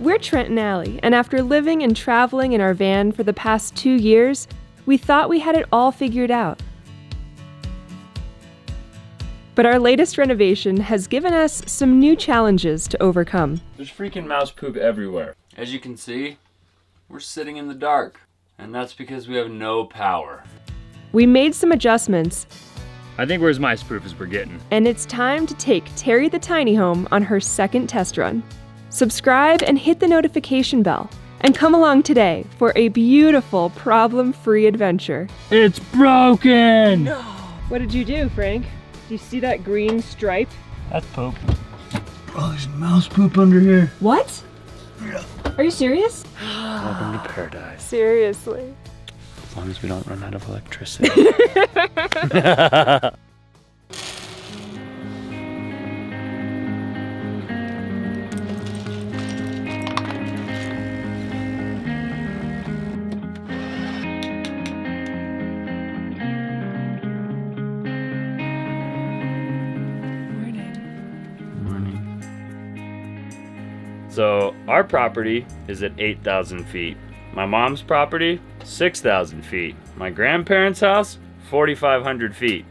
We're Trent Allie, and after living and traveling in our van for the past 2 years, we thought we had it all figured out. But our latest renovation has given us some new challenges to overcome. There's freaking mouse poop everywhere. As you can see, we're sitting in the dark, and that's because we have no power. We made some adjustments, I think we're as mice proof as we're getting. and it's time to take Terry the tiny home on her second test run. Subscribe and hit the notification bell, and come along today for a beautiful problem-free adventure. It's broken! What did you do, Frank? Do you see that green stripe? That's poop. Probably some mouse poop under here. What? Are you serious? Welcome to paradise. Seriously. As long as we don't run out of electricity. So our property is at 8,000 feet. My mom's property, 6,000 feet. My grandparents' house, 4,500 feet.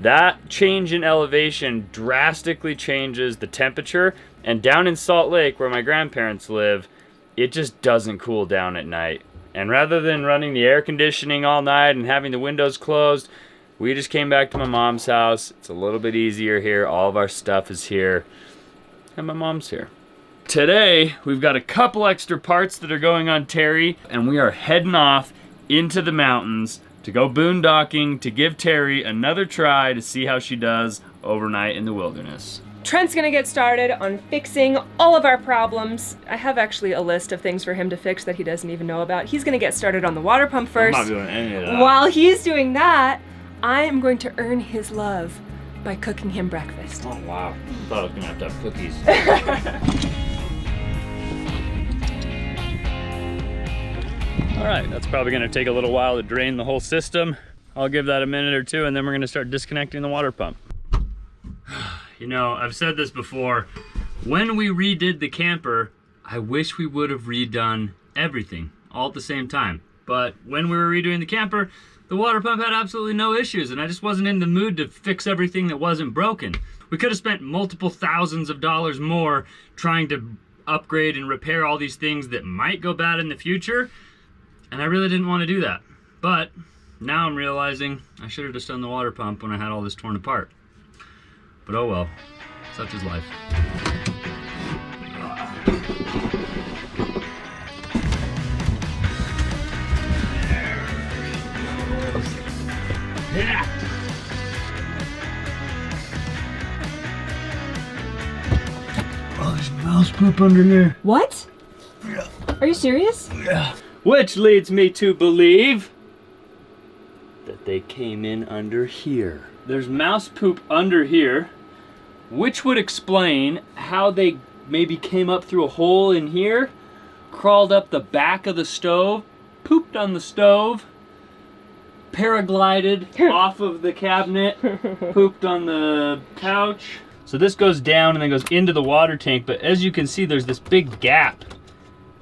That change in elevation drastically changes the temperature, and down in Salt Lake, where my grandparents live, it just doesn't cool down at night. And rather than running the air conditioning all night and having the windows closed, we just came back to my mom's house. It's a little bit easier here. All of our stuff is here, and my mom's here. Today, we've got a couple extra parts that are going on Terry, and we are heading off into the mountains to go boondocking to give Terry another try to see how she does overnight in the wilderness. Trent's gonna get started on fixing all of our problems. I have actually a list of things for him to fix that he doesn't even know about. He's gonna get started on the water pump first. I'm not doing any of that. While he's doing that, I am going to earn his love by cooking him breakfast. Oh wow, I thought I was gonna have to have cookies. All right, that's probably gonna take a little while to drain the whole system. I'll give that a minute or two, and then we're gonna start disconnecting the water pump. You know, I've said this before, when we redid the camper, I wish we would have redone everything all at the same time. But when we were redoing the camper, the water pump had absolutely no issues, and I just wasn't in the mood to fix everything that wasn't broken. We could have spent multiple thousands of dollars more trying to upgrade and repair all these things that might go bad in the future, and I really didn't want to do that. But now I'm realizing I should have just done the water pump when I had all this torn apart. But oh well, such is life. Yeah. Probably some mouse poop under here. What? Are you serious? Yeah. Which leads me to believe that they came in under here. There's mouse poop under here, which would explain how they maybe came up through a hole in here, crawled up the back of the stove, pooped on the stove, paraglided off of the cabinet, pooped on the couch. So this goes down and then goes into the water tank, but as you can see, there's this big gap.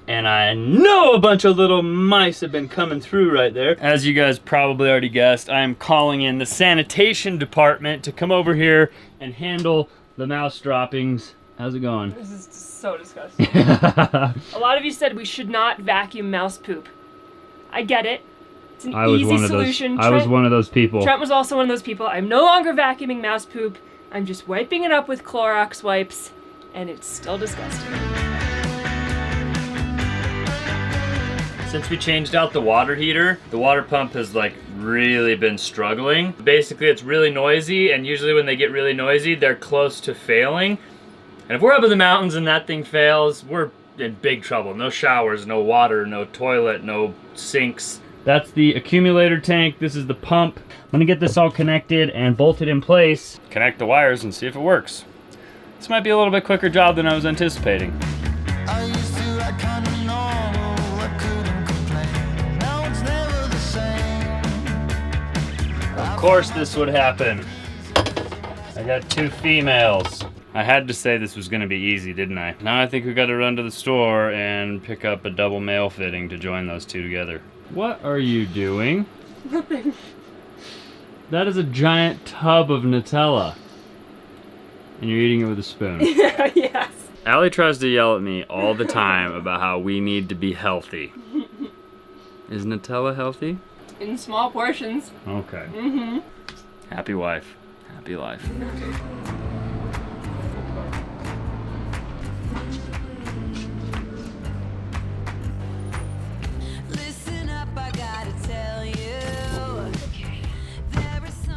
And I know a bunch of little mice have been coming through right there. As you guys probably already guessed, I am calling in the sanitation department to come over here and handle the mouse droppings. How's it going? This is so disgusting. A lot of you said we should not vacuum mouse poop. I get it. It's an easy solution. I was one of those people. Trent was also one of those people. I'm no longer vacuuming mouse poop. I'm just wiping it up with Clorox wipes, and it's still disgusting. Since we changed out the water heater, the water pump has like really been struggling. Basically, it's really noisy, and usually when they get really noisy, they're close to failing. And if we're up in the mountains and that thing fails, we're in big trouble. No showers, no water, no toilet, no sinks. That's the accumulator tank. This is the pump. I'm gonna get this all connected and bolted in place. Connect the wires and see if it works. This might be a little bit quicker job than I was anticipating. Of course this would happen. I got two females. I had to say this was gonna be easy, didn't I? Now I think we gotta run to the store and pick up a double male fitting to join those two together. What are you doing? Nothing. That is a giant tub of Nutella. And you're eating it with a spoon. Yes. Allie tries to yell at me all the time about how we need to be healthy. Is Nutella healthy? In small portions. Okay. Mm-hmm. Happy wife. Happy life.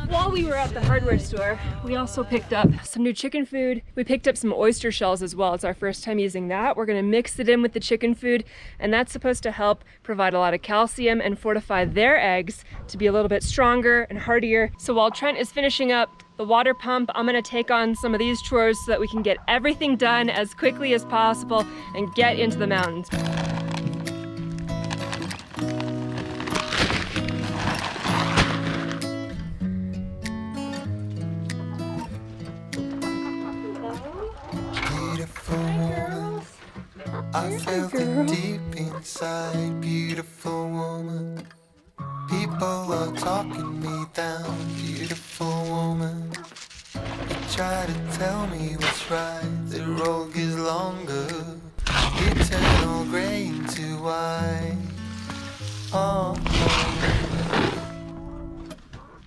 While we were at the hardware store, we also picked up some new chicken food. We picked up some oyster shells as well. It's our first time using that. We're gonna mix it in with the chicken food, and that's supposed to help provide a lot of calcium and fortify their eggs to be a little bit stronger and hardier. So while Trent is finishing up the water pump, I'm gonna take on some of these chores so that we can get everything done as quickly as possible and get into the mountains. I felt it deep inside, beautiful woman. People are talking me down, beautiful woman. You try to tell me what's right, the road gets longer. You turn all grey into white. Oh,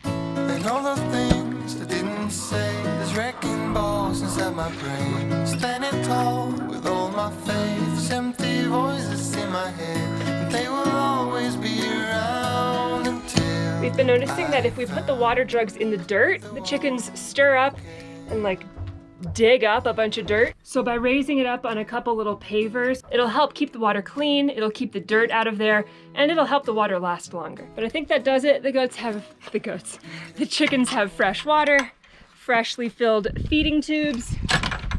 and all those things I didn't say, there's wrecking balls inside my brain. Standing tall with all my faith, empty voices in my head, and they will always be around until We've been noticing that if we put the water jugs in the dirt, the chickens stir up and like dig up a bunch of dirt. So by raising it up on a couple little pavers, it'll help keep the water clean, it'll keep the dirt out of there, and it'll help the water last longer. But I think that does it. The chickens have fresh water, freshly filled feeding tubes.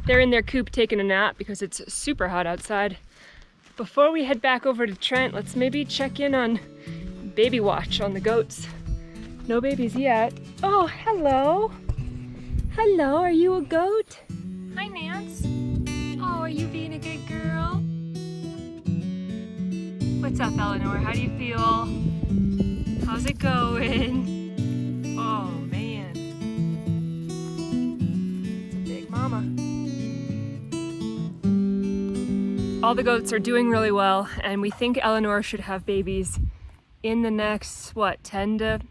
They're in their coop taking a nap because it's super hot outside. Before we head back over to Trent, let's maybe check in on baby watch on the goats. No babies yet. Oh, hello. Hello, are you a goat? Hi, Nance. Oh, are you being a good girl? What's up, Eleanor? How do you feel? How's it going? Oh, man. It's a big mama. All the goats are doing really well, and we think Eleanor should have babies in the next, 10 to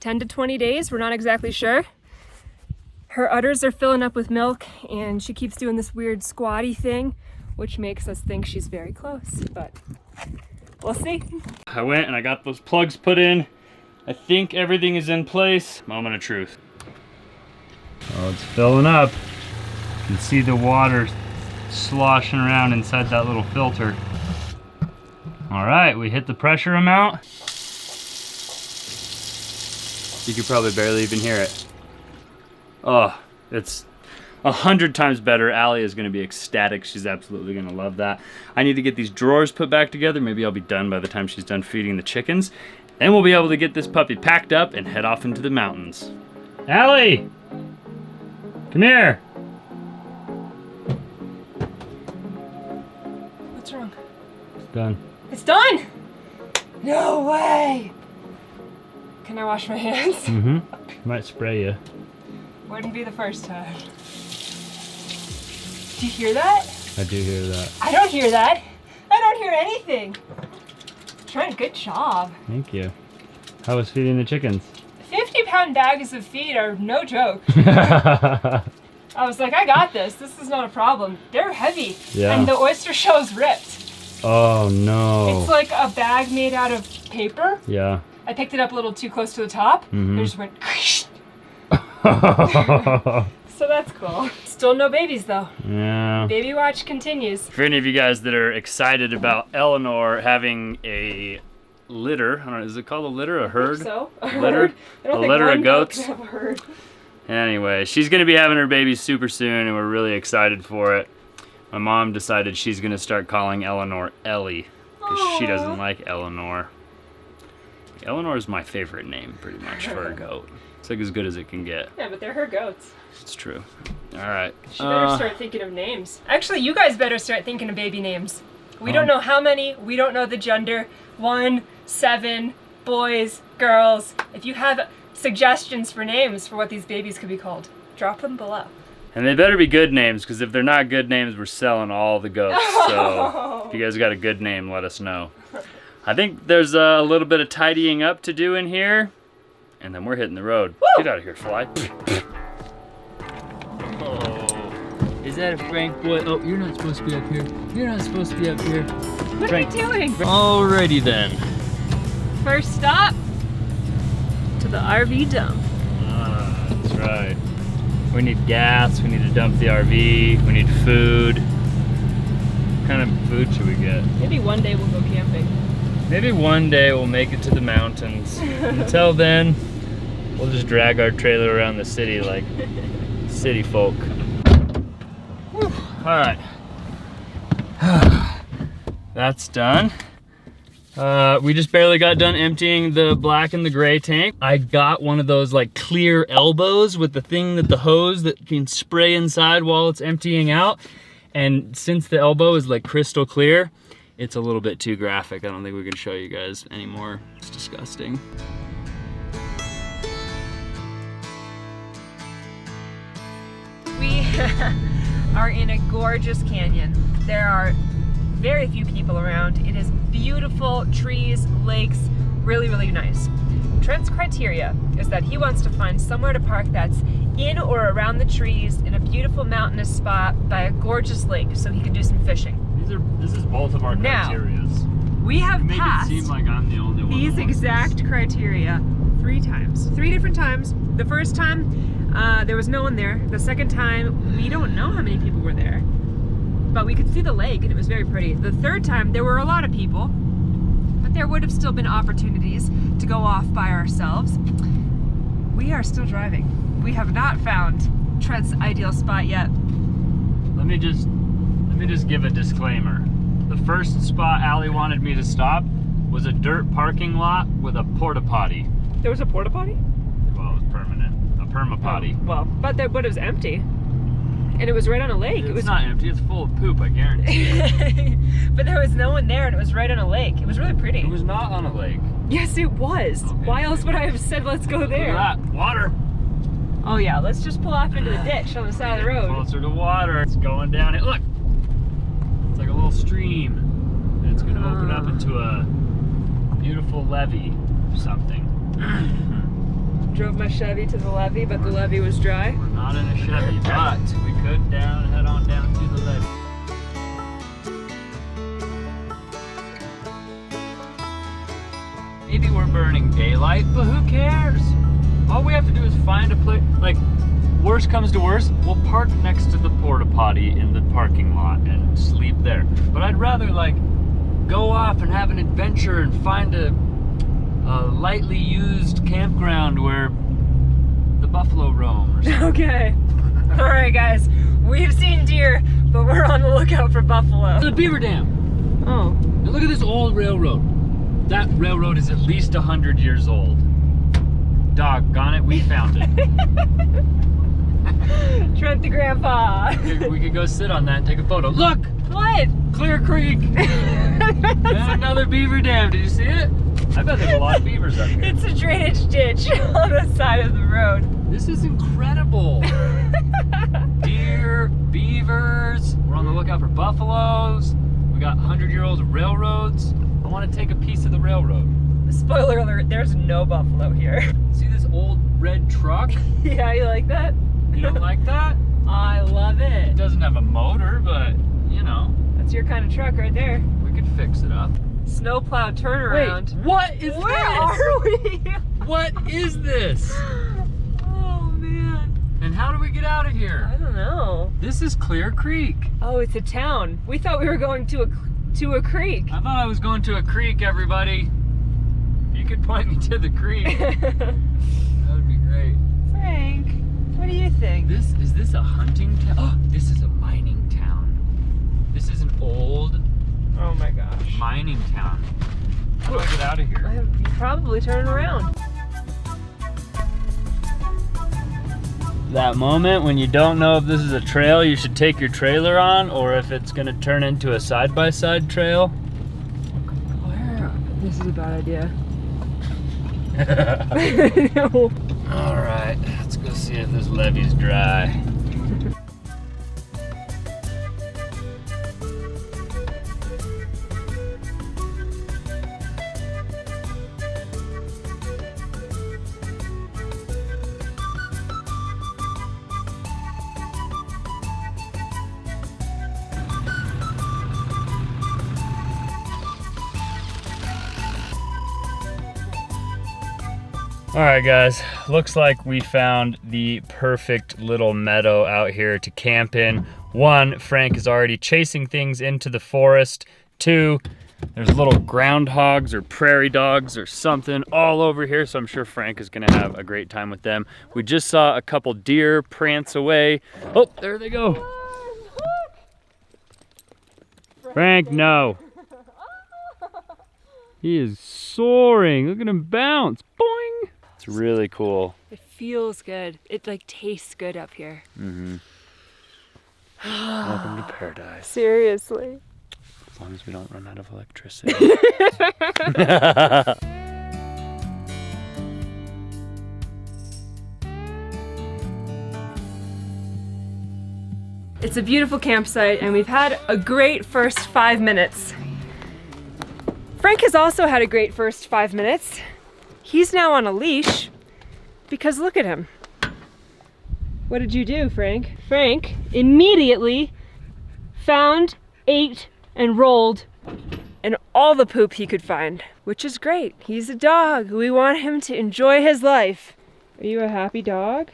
20 days? We're not exactly sure. Her udders are filling up with milk, and she keeps doing this weird squatty thing, which makes us think she's very close, but we'll see. I went and I got those plugs put in. I think everything is in place. Moment of truth. Oh, it's filling up. You can see the water sloshing around inside that little filter. All right, we hit the pressure amount. You could probably barely even hear it. Oh, it's 100 times better. Allie is going to be ecstatic. She's absolutely going to love that. I need to get these drawers put back together. Maybe I'll be done by the time she's done feeding the chickens. Then we'll be able to get this puppy packed up and head off into the mountains. Allie! Come here! What's wrong? It's done. It's done! No way! Can I wash my hands? Mm-hmm. Might spray you. Wouldn't be the first time. Do you hear that? I do hear that. I don't hear that. I don't hear anything. Trent, good job. Thank you. How was feeding the chickens? 50-pound bags of feed are no joke. I was like, I got this. This is not a problem. They're heavy. Yeah. And the oyster shell's ripped. Oh no. It's like a bag made out of paper. Yeah. I picked it up a little too close to the top. Mm-hmm. It just went So that's cool. Still no babies though. Yeah. Baby watch continues. For any of you guys that are excited about Eleanor having a litter, I don't know, is it called a litter? A herd? So A litter? I don't A think litter one of goat goats? can have a herd. Anyway, she's going to be having her baby super soon, and we're really excited for it. My mom decided she's going to start calling Eleanor Ellie, because she doesn't like Eleanor. Eleanor is my favorite name, pretty much, for a goat. It's like as good as it can get. Yeah, but they're her goats. It's true. All right. She better start thinking of names. Actually, you guys better start thinking of baby names. We don't know how many. We don't know the gender. 1, 7, boys, girls. If you have suggestions for names for what these babies could be called, drop them below. And they better be good names, because if they're not good names, we're selling all the goats. So if you guys got a good name, let us know. I think there's a little bit of tidying up to do in here, and then we're hitting the road. Woo! Get out of here, fly. Oh, is that a Frank boy? Oh, you're not supposed to be up here. You're not supposed to be up here. What are you doing? Alrighty then. First stop to the RV dump. That's right. We need gas, we need to dump the RV, we need food. What kind of food should we get? Maybe one day we'll go camping. Maybe one day we'll make it to the mountains. Until then, we'll just drag our trailer around the city like city folk. Whew. All right. That's done. We just barely got done emptying the black and the gray tank. I got one of those like clear elbows with the thing that the hose that can spray inside while it's emptying out. And since the elbow is like crystal clear, it's a little bit too graphic. I don't think we can show you guys anymore. It's disgusting. We are in a gorgeous canyon. There are very few people around. It is beautiful, trees, lakes, really, really nice. Trent's criteria is that he wants to find somewhere to park that's in or around the trees in a beautiful mountainous spot by a gorgeous lake so he can do some fishing. This is both of our criterias. We have passed Make it seem like I'm the only one. these exact criteria 3 times. 3 different times. The first time, there was no one there. The second time, we don't know how many people were there. But we could see the lake and it was very pretty. The third time, there were a lot of people, but there would have still been opportunities to go off by ourselves. We are still driving. We have not found Trent's ideal spot yet. Let me just give a disclaimer. The first spot Allie wanted me to stop was a dirt parking lot with a porta potty. There was a porta potty? Well, it was permanent. A perma potty. Oh, well, but it was empty. And it was right on a lake. It's it was not empty, it's full of poop, I guarantee. But there was no one there and it was right on a lake. It was really pretty. It was not on a lake. Yes, it was. Okay. Why else would I have said let's go there? Look at that, water. Oh yeah, let's just pull off into the ditch on the side of the road. Closer to water. It's going down it. Look, it's like a little stream. And it's gonna open up into a beautiful levee or something. Drove my Chevy to the levee, but the levee was dry. We're not in a Chevy, but we could head on down to the levee. Maybe we're burning daylight, but who cares? All we have to do is find a place, like, worst comes to worst, we'll park next to the porta potty in the parking lot and sleep there. But I'd rather, like, go off and have an adventure and find a lightly used campground where the buffalo roam or something. Okay. All right, guys. We've seen deer, but we're on the lookout for buffalo. The beaver dam. Oh. Now look at this old railroad. That railroad is at least 100 years old. Doggone it, we found it. Trent the grandpa. We could go sit on that and take a photo. Look! What? Clear Creek! And another beaver dam, did you see it? I bet there's a lot of beavers up here. It's a drainage ditch on the side of the road. This is incredible. Deer, beavers, we're on the lookout for buffaloes. We got 100-year-old railroads. I want to take a piece of the railroad. Spoiler alert, there's no buffalo here. See this old red truck? Yeah, you like that? You don't like that? I love It it. doesn't have a motor, but, you know, That's your kind of truck right there. we could fix it up. Snowplow turnaround. Wait, what is Where this? are we? What is this? Oh man. And how do we get out of here? I don't know. This is Clear Creek. Oh, it's a town. We thought we were going to a creek. I thought I was going to a creek, everybody. If you could point me to the creek, that would be great. Frank, what do you think? Is this a hunting town? Oh, this is a mining town. This is an old Oh my gosh. mining town. How do I get out of here? I'm probably turning around. That moment when you don't know if this is a trail you should take your trailer on or if it's gonna turn into a side-by-side trail. Where? This is a bad idea. No. All right, let's go see if this levee's dry. All right, guys, looks like we found the perfect little meadow out here to camp in. 1, Frank is already chasing things into the forest. 2, there's little groundhogs or prairie dogs or something all over here, so I'm sure Frank is gonna have a great time with them. We just saw a couple deer prance away. Oh, there they go. Frank, no. He is soaring. Look at him bounce. Boing. It's really cool. It feels good. It like tastes good up here. Mm-hmm. Welcome to paradise. Seriously. As long as we don't run out of electricity. It's a beautiful campsite and we've had a great first 5 minutes. Frank has also had a great first 5 minutes. He's now on a leash because look at him. What did you do, Frank? Frank immediately found, ate, and rolled in all the poop he could find, which is great. He's a dog. We want him to enjoy his life. Are you a happy dog?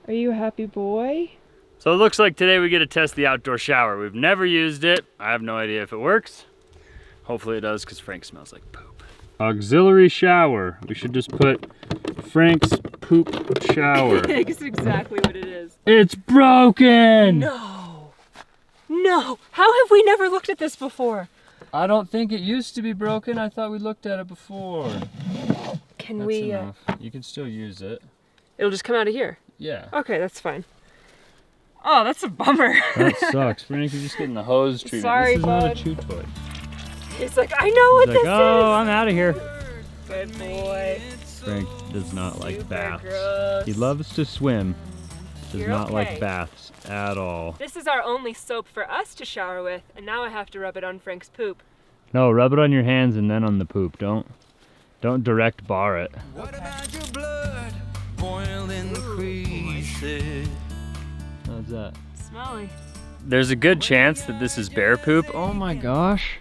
Are you a happy boy? So it looks like today we get to test the outdoor shower. We've never used it. I have no idea if it works. Hopefully it does, because Frank smells like poop. Auxiliary shower. We should just put Frank's poop shower. That's exactly what it is. It's broken! No. No. How have we never looked at this before? I don't think it used to be broken. I thought we looked at it before. Can That's we... enough. You can still use it. It'll just come out of here? Yeah. Okay, that's fine. Oh, that's a bummer. That sucks. Frank, you're just getting the hose treatment. Sorry, this is bud. not a chew toy. He's like, I know what He's like, this oh, is. I'm out of here. Good boy. Frank does not like Super baths. gross. He loves to swim. Does You're not okay. like baths at all. This is our only soap for us to shower with, and now I have to rub it on Frank's poop. No, rub it on your hands and then on the poop. Don't direct bar it. What about your blood boiling the creases? How's that? Smelly. There's a good chance that this is bear poop. Oh my gosh.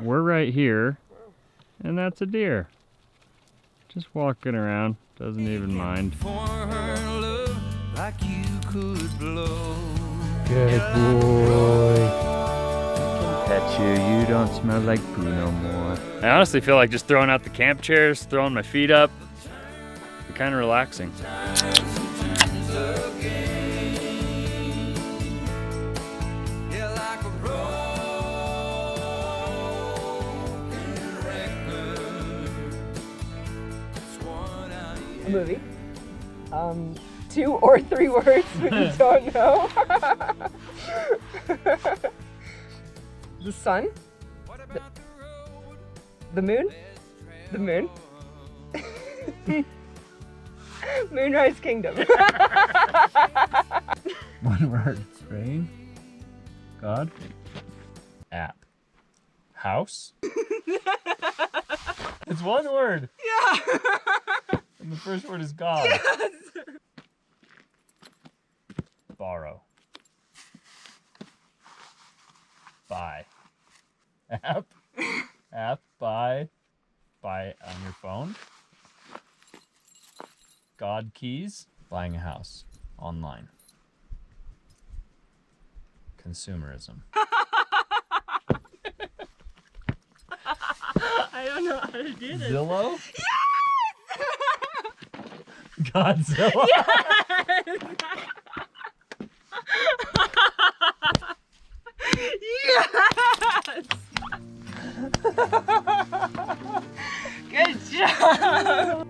We're right here, and that's a deer. Just walking around, doesn't even mind. For her love like you could blow. Good boy. I can pet you. You don't smell like poo no more. I honestly feel like just throwing out the camp chairs, throwing my feet up. It's kind of relaxing. A movie. 2 or 3 words, but you don't know. The sun. The moon. The moon. Moonrise Kingdom. One word. Rain. God. App. House. It's one word. Yeah. And the first word is God. Yes. Borrow. Buy. App. App. Buy. Buy on your phone. God keys. Buying a house. Online. Consumerism. I don't know how to do this. Zillow? Yes! Godzilla? Yes! Good job!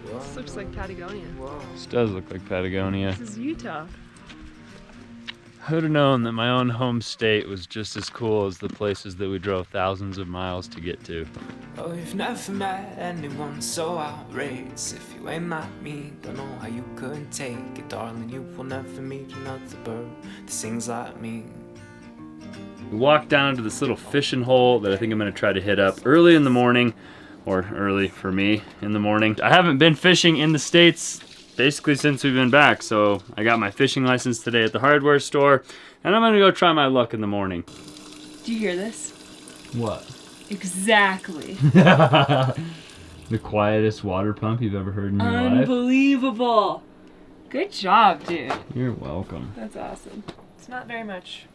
This looks like Patagonia. This does look like Patagonia. This is Utah. Who'd have known that my own home state was just as cool as the places that we drove thousands of miles to get to. Oh, you've never met anyone so outrageous. If you ain't like me, don't know how you could take it, darling. You will never meet another bird that sings like me. We walked down to this little fishing hole that I think I'm gonna try to hit up early in the morning, or early for me in the morning. I haven't been fishing in the States basically since we've been back, so I got my fishing license today at the hardware store, and I'm gonna go try my luck in the morning. Do you hear this? What? Exactly. The quietest water pump you've ever heard in your life? Unbelievable. Good job, dude. You're welcome. That's awesome. It's not very much,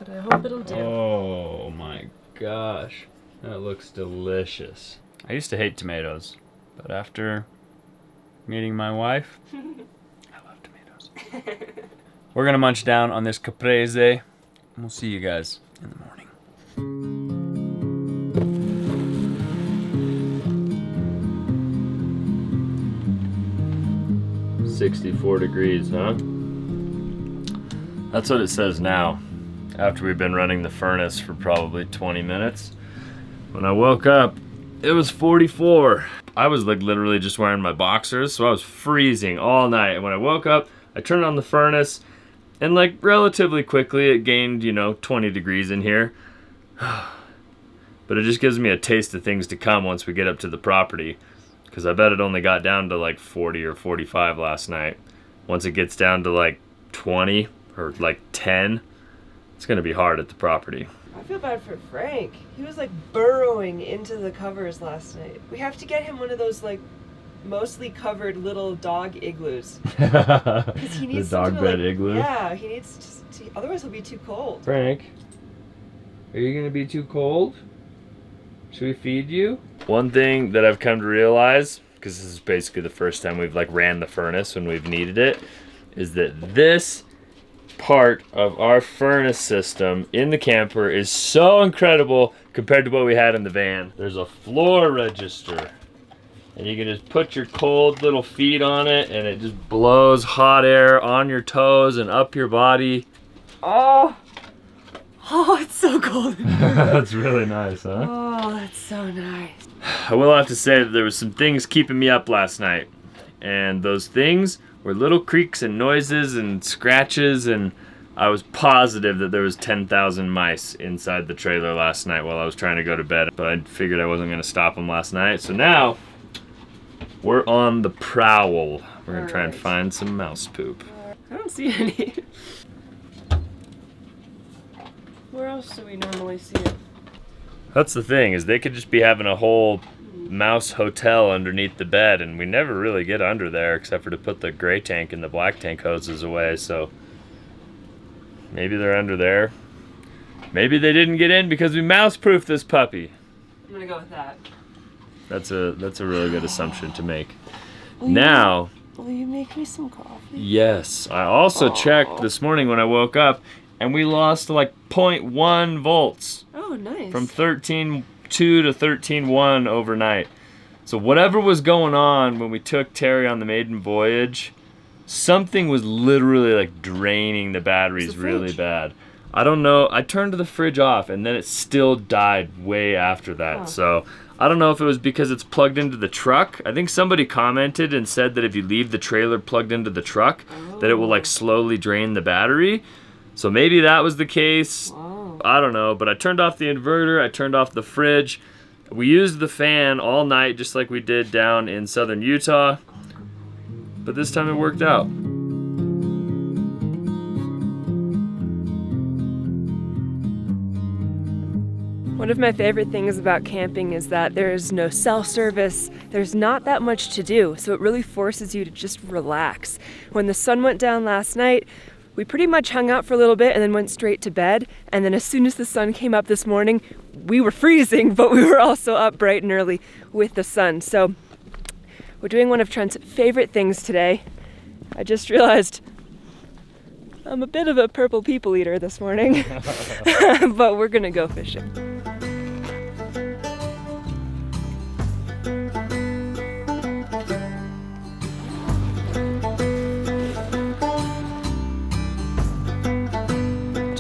but I hope it'll do. Oh my gosh, that looks delicious. I used to hate tomatoes, but after meeting my wife, I love tomatoes. We're gonna munch down on this caprese, and we'll see you guys in the morning. 64 degrees, huh? That's what it says now, after we've been running the furnace for probably 20 minutes. When I woke up, it was 44. I was like literally just wearing my boxers, so I was freezing all night. And when I woke up, I turned on the furnace, and like relatively quickly it gained, 20 degrees in here. But it just gives me a taste of things to come once we get up to the property, because I bet it only got down to like 40 or 45 last night. Once it gets down to like 20 or like 10, it's gonna be hard at the property. I feel bad for Frank. He was like burrowing into the covers last night. We have to get him one of those like mostly covered little dog igloos. Because he needs the dog bed like, igloo? Yeah, he needs to, otherwise he'll be too cold. Frank, are you gonna be too cold? Should we feed you? One thing that I've come to realize, because this is basically the first time we've like ran the furnace when we've needed it, is that this part of our furnace system in the camper is so incredible compared to what we had in the van. There's a floor register, and you can just put your cold little feet on it, and it just blows hot air on your toes and up your body. Oh, it's so cold. That's really nice, huh? Oh, that's so nice. I will have to say that there was some things keeping me up last night, and those things were little creaks and noises and scratches, and I was positive that there was 10,000 mice inside the trailer last night while I was trying to go to bed, but I figured I wasn't going to stop them last night. So now we're on the prowl. We're going to try and find some mouse poop. I don't see any. Where else do we normally see it? That's the thing, is they could just be having a whole mouse hotel underneath the bed, and we never really get under there except for to put the gray tank and the black tank hoses away. So maybe they're under there. Maybe they didn't get in because we mouse-proofed this puppy. I'm gonna go with that. That's a really good assumption to make. Will you make me some coffee? Yes, I also checked this morning when I woke up, and we lost like 0.1 volts. Oh, nice. From 13.2 to 13.1 overnight. So whatever was going on when we took Terry on the maiden voyage, something was literally like draining the batteries really bad. I don't know. I turned the fridge off, and then it still died way after that. Oh. So I don't know if it was because it's plugged into the truck. I think somebody commented and said that if you leave the trailer plugged into the truck, that it will like slowly drain the battery. So maybe that was the case. Wow. I don't know, but I turned off the inverter, I turned off the fridge. We used the fan all night just like we did down in southern Utah, but this time it worked out. One of my favorite things about camping is that there's no cell service, there's not that much to do, so it really forces you to just relax. When the sun went down last night, we pretty much hung out for a little bit and then went straight to bed, and then as soon as the sun came up this morning, we were freezing, but we were also up bright and early with the sun. So we're doing one of Trent's favorite things today. I just realized I'm a bit of a purple people eater this morning, but we're gonna go fishing.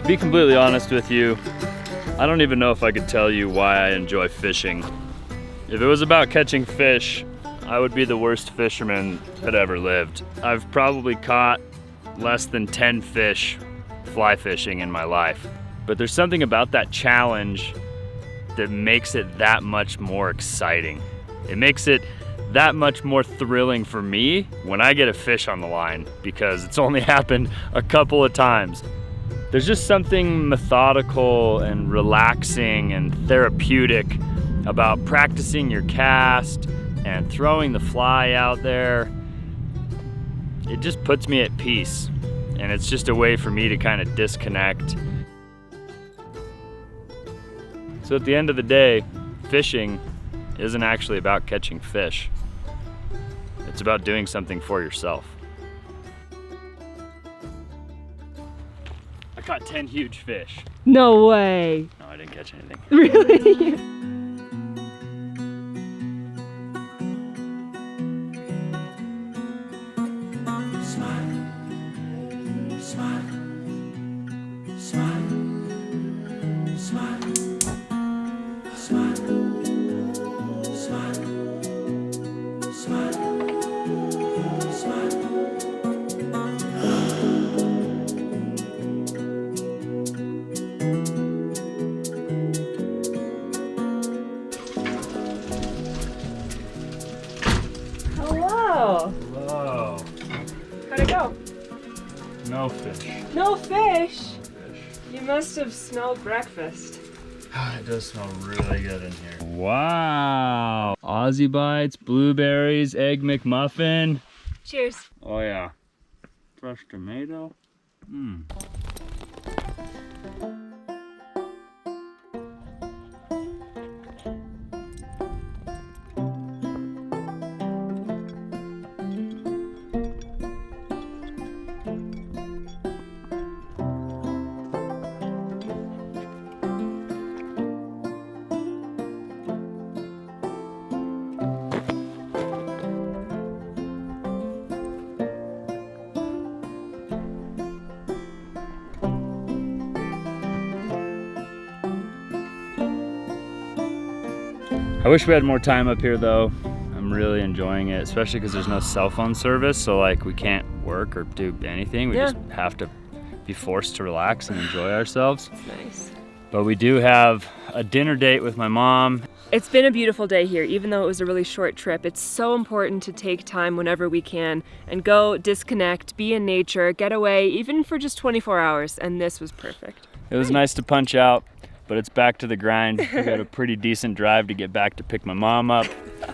To be completely honest with you, I don't even know if I could tell you why I enjoy fishing. If it was about catching fish, I would be the worst fisherman that ever lived. I've probably caught less than 10 fish fly fishing in my life. But there's something about that challenge that makes it that much more exciting. It makes it that much more thrilling for me when I get a fish on the line, because it's only happened a couple of times. There's just something methodical and relaxing and therapeutic about practicing your cast and throwing the fly out there. It just puts me at peace, and it's just a way for me to kind of disconnect. So at the end of the day, fishing isn't actually about catching fish. It's about doing something for yourself. I caught 10 huge fish. No way. No, I didn't catch anything. Really? Hello. Whoa. How'd it go? No fish. No fish? You must have smelled breakfast. It does smell really good in here. Wow. Aussie bites, blueberries, egg McMuffin. Cheers. Oh yeah. Fresh tomato. I wish we had more time up here though. I'm really enjoying it, especially because there's no cell phone service, so like we can't work or do anything. We just have to be forced to relax and enjoy ourselves. It's nice. But we do have a dinner date with my mom. It's been a beautiful day here, even though it was a really short trip. It's so important to take time whenever we can and go disconnect, be in nature, get away, even for just 24 hours, and this was perfect. It was nice to punch out, but it's back to the grind. We got a pretty decent drive to get back to pick my mom up,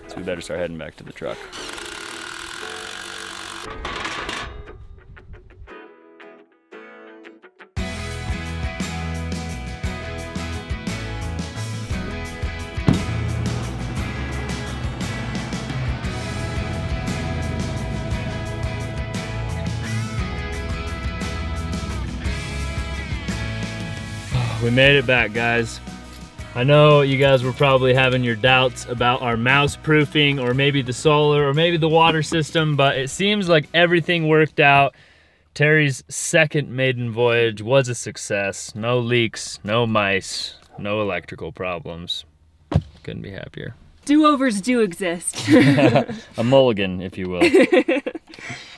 so we better start heading back to the truck. We made it back, guys. I know you guys were probably having your doubts about our mouse proofing or maybe the solar or maybe the water system, but it seems like everything worked out. Terry's second maiden voyage was a success. No leaks, no mice, no electrical problems. Couldn't be happier. Do-overs do exist. A mulligan, if you will.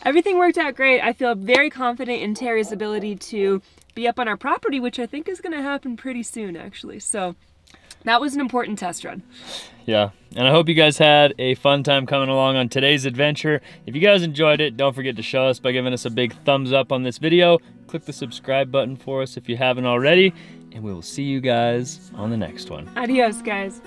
Everything worked out great. I feel very confident in Terry's ability to be up on our property, which I think is going to happen pretty soon, actually. So that was an important test run. Yeah, and I hope you guys had a fun time coming along on today's adventure. If you guys enjoyed it, don't forget to show us by giving us a big thumbs up on this video. Click the subscribe button for us if you haven't already, and we will see you guys on the next one. Adios, guys.